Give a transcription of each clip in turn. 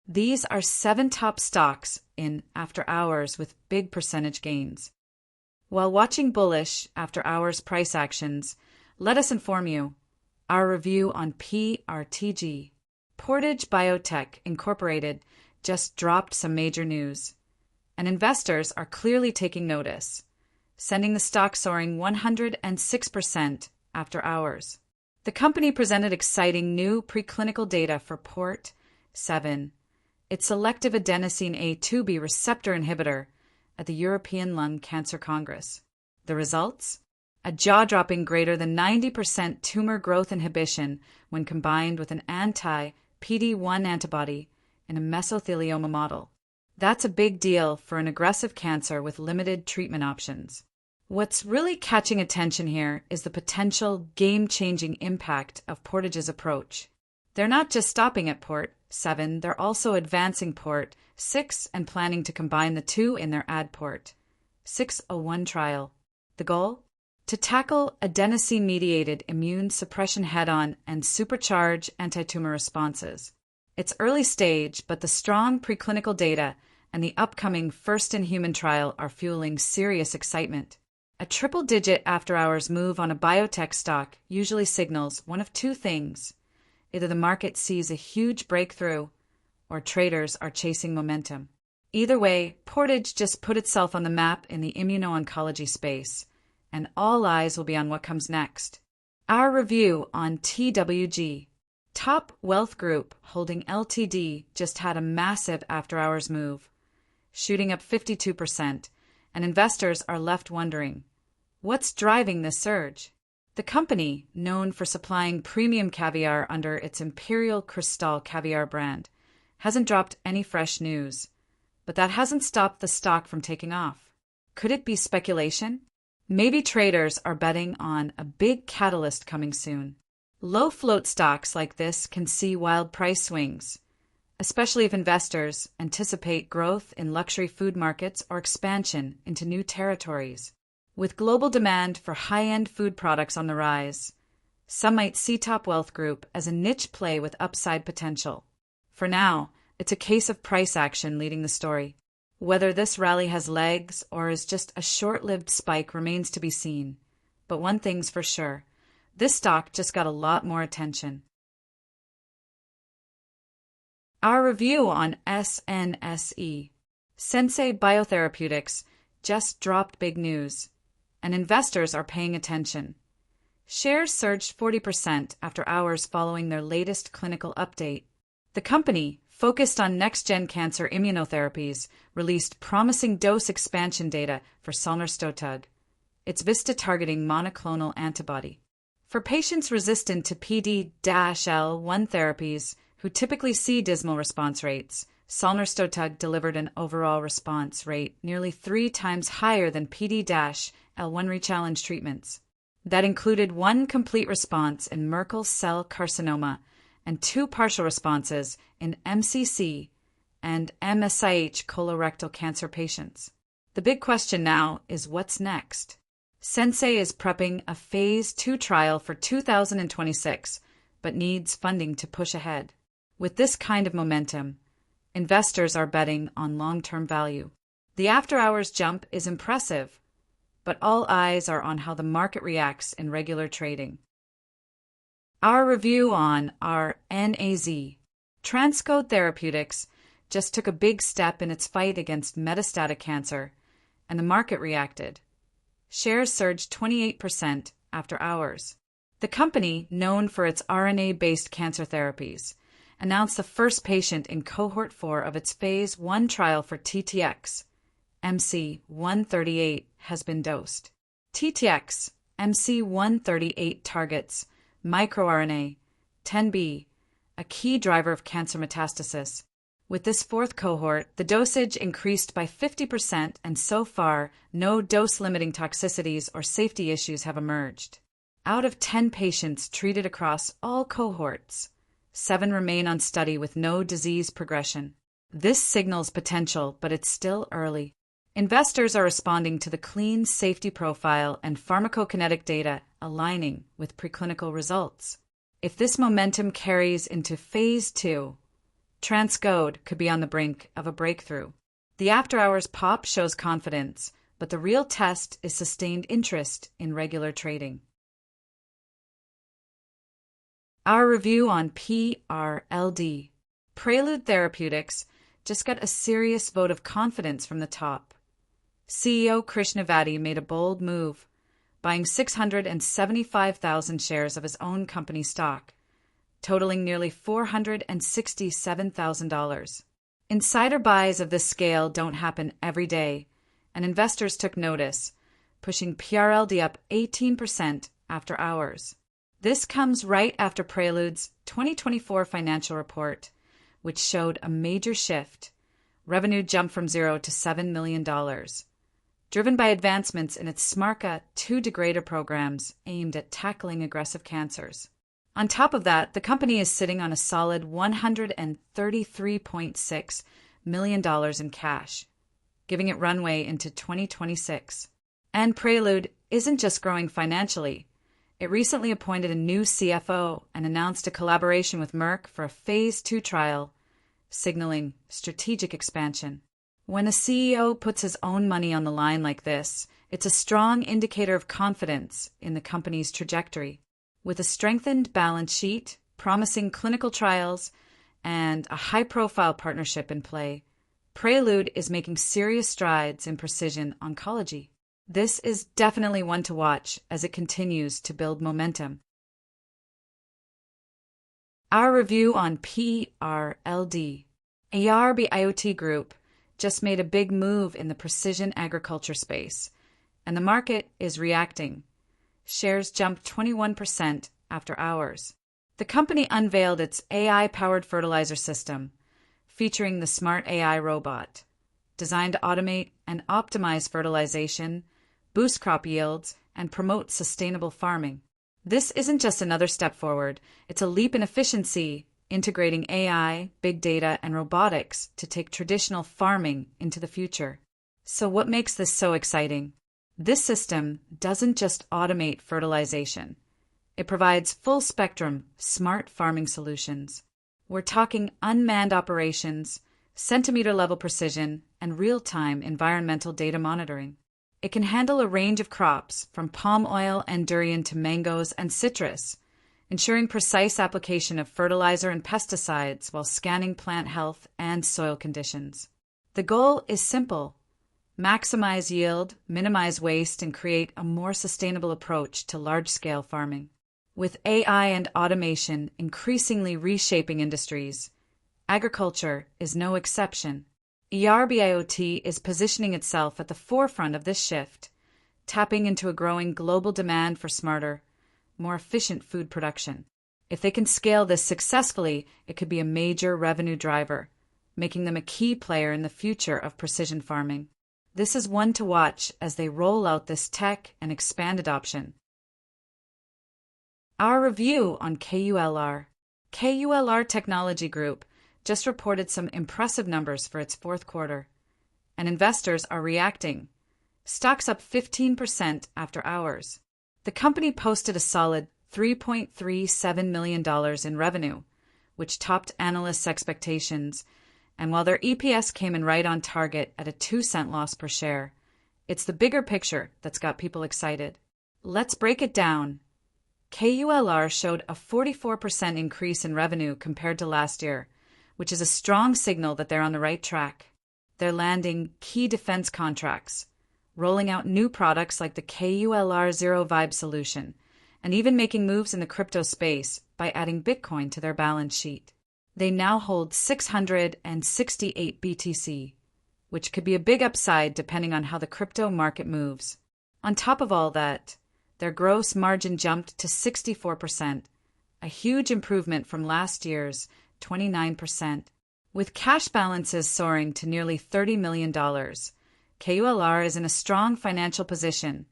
These are 7 top stocks in after hours with big percentage gains. While watching bullish after hours price actions, let us inform you our review on PRTG. Portage Biotech Inc. just dropped some major news, and investors are clearly taking notice, sending the stock soaring 106% after hours. The company presented exciting new preclinical data for PORT7, its selective adenosine A2B receptor inhibitor, at the European Lung Cancer Congress. The results? A jaw-dropping greater than 90% tumor growth inhibition when combined with an anti-PD-1 antibody in a mesothelioma model. That's a big deal for an aggressive cancer with limited treatment options. What's really catching attention here is the potential game-changing impact of Portage's approach. They're not just stopping at PORT7, they're also advancing PORT6 and planning to combine the two in their ADPORT-601 trial. The goal? To tackle adenosine-mediated immune suppression head-on and supercharge anti-tumor responses. It's early stage, but the strong preclinical data and the upcoming first-in-human trial are fueling serious excitement. A triple-digit after-hours move on a biotech stock usually signals one of two things. Either the market sees a huge breakthrough, or traders are chasing momentum. Either way, Portage just put itself on the map in the immuno-oncology space, and all eyes will be on what comes next. Our review on TWG. Top Wealth Group Holding Ltd just had a massive after-hours move, shooting up 52%, and investors are left wondering, what's driving this surge? The company, known for supplying premium caviar under its Imperial Crystal caviar brand, hasn't dropped any fresh news, but that hasn't stopped the stock from taking off. Could it be speculation? Maybe traders are betting on a big catalyst coming soon. Low-float stocks like this can see wild price swings, especially if investors anticipate growth in luxury food markets or expansion into new territories. With global demand for high-end food products on the rise, some might see Top Wealth Group as a niche play with upside potential. For now, it's a case of price action leading the story. Whether this rally has legs or is just a short-lived spike remains to be seen. But one thing's for sure, this stock just got a lot more attention. Our review on SNSE. Sensei Biotherapeutics just dropped big news, and investors are paying attention. Shares surged 40% after hours following their latest clinical update. The company, focused on next-gen cancer immunotherapies, released promising dose expansion data for Solnerstotug, its VISTA-targeting monoclonal antibody. For patients resistant to PD-L1 therapies who typically see dismal response rates, Solnerstotug delivered an overall response rate nearly 3 times higher than PD-L1 rechallenge treatments. That included 1 complete response in Merkel cell carcinoma and 2 partial responses in MCC and MSIH colorectal cancer patients. The big question now is what's next? Sensei is prepping a Phase 2 trial for 2026, but needs funding to push ahead. With this kind of momentum, investors are betting on long-term value. The after-hours jump is impressive, but all eyes are on how the market reacts in regular trading. Our review on RNAZ. TransCode Therapeutics just took a big step in its fight against metastatic cancer, and the market reacted. Shares surged 28% after hours. The company, known for its RNA-based cancer therapies, announced the first patient in Cohort 4 of its Phase 1 trial for TTX MC138 has been dosed. TTX MC138 targets microRNA 10B, a key driver of cancer metastasis. With this 4th cohort, the dosage increased by 50%, and so far, no dose-limiting toxicities or safety issues have emerged. Out of 10 patients treated across all cohorts, 7 remain on study with no disease progression. This signals potential, but it's still early. Investors are responding to the clean safety profile and pharmacokinetic data aligning with preclinical results. If this momentum carries into Phase 2, TransCode could be on the brink of a breakthrough. The after-hours pop shows confidence, but the real test is sustained interest in regular trading. Our review on PRLD. Prelude Therapeutics just got a serious vote of confidence from the top. CEO Krishnavati made a bold move, buying 675,000 shares of his own company stock, totaling nearly $467,000. Insider buys of this scale don't happen every day, and investors took notice, pushing PRLD up 18% after hours. This comes right after Prelude's 2024 financial report, which showed a major shift. Revenue jumped from $0 to $7 million, driven by advancements in its SMARCA2 degrader programs aimed at tackling aggressive cancers. On top of that, the company is sitting on a solid $133.6 million in cash, giving it runway into 2026. And Prelude isn't just growing financially. It recently appointed a new CFO and announced a collaboration with Merck for a Phase 2 trial, signaling strategic expansion. When a CEO puts his own money on the line like this, it's a strong indicator of confidence in the company's trajectory. With a strengthened balance sheet, promising clinical trials, and a high-profile partnership in play, Prelude is making serious strides in precision oncology. This is definitely one to watch as it continues to build momentum. Our review on PRLD. ARB IOT Group just made a big move in the precision agriculture space, and the market is reacting. Shares jumped 21% after hours. The company unveiled its AI-powered fertilizer system, featuring the Smart AI robot, designed to automate and optimize fertilization, boost crop yields, and promote sustainable farming. This isn't just another step forward, it's a leap in efficiency, integrating AI, big data, and robotics to take traditional farming into the future. So what makes this so exciting? This system doesn't just automate fertilization. It provides full-spectrum, smart farming solutions. We're talking unmanned operations, centimeter-level precision, and real-time environmental data monitoring. It can handle a range of crops, from palm oil and durian to mangoes and citrus, ensuring precise application of fertilizer and pesticides while scanning plant health and soil conditions. The goal is simple: maximize yield, minimize waste, and create a more sustainable approach to large-scale farming. With AI and automation increasingly reshaping industries, agriculture is no exception. ARB IoT is positioning itself at the forefront of this shift, tapping into a growing global demand for smarter, more efficient food production. If they can scale this successfully, it could be a major revenue driver, making them a key player in the future of precision farming. This is one to watch as they roll out this tech and expand adoption. Our review on KULR. KULR Technology Group just reported some impressive numbers for its fourth quarter, and investors are reacting. Stocks up 15% after hours. The company posted a solid $3.37 million in revenue, which topped analysts' expectations, and while their EPS came in right on target at a 2-cent loss per share, it's the bigger picture that's got people excited. Let's break it down. KULR showed a 44% increase in revenue compared to last year, which is a strong signal that they're on the right track. They're landing key defense contracts, rolling out new products like the KULR Zero Vibe solution, and even making moves in the crypto space by adding Bitcoin to their balance sheet. They now hold 668 BTC, which could be a big upside depending on how the crypto market moves. On top of all that, their gross margin jumped to 64%, a huge improvement from last year's 29%. With cash balances soaring to nearly $30 million, KULR is in a strong financial position,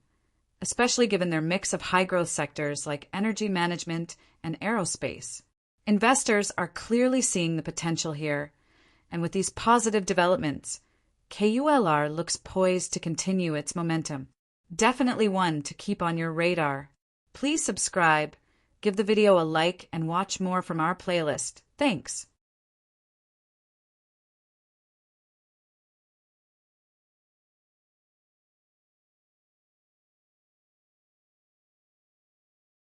especially given their mix of high-growth sectors like energy management and aerospace. Investors are clearly seeing the potential here, and with these positive developments, KULR looks poised to continue its momentum. Definitely one to keep on your radar. Please subscribe, give the video a like, and watch more from our playlist. Thanks.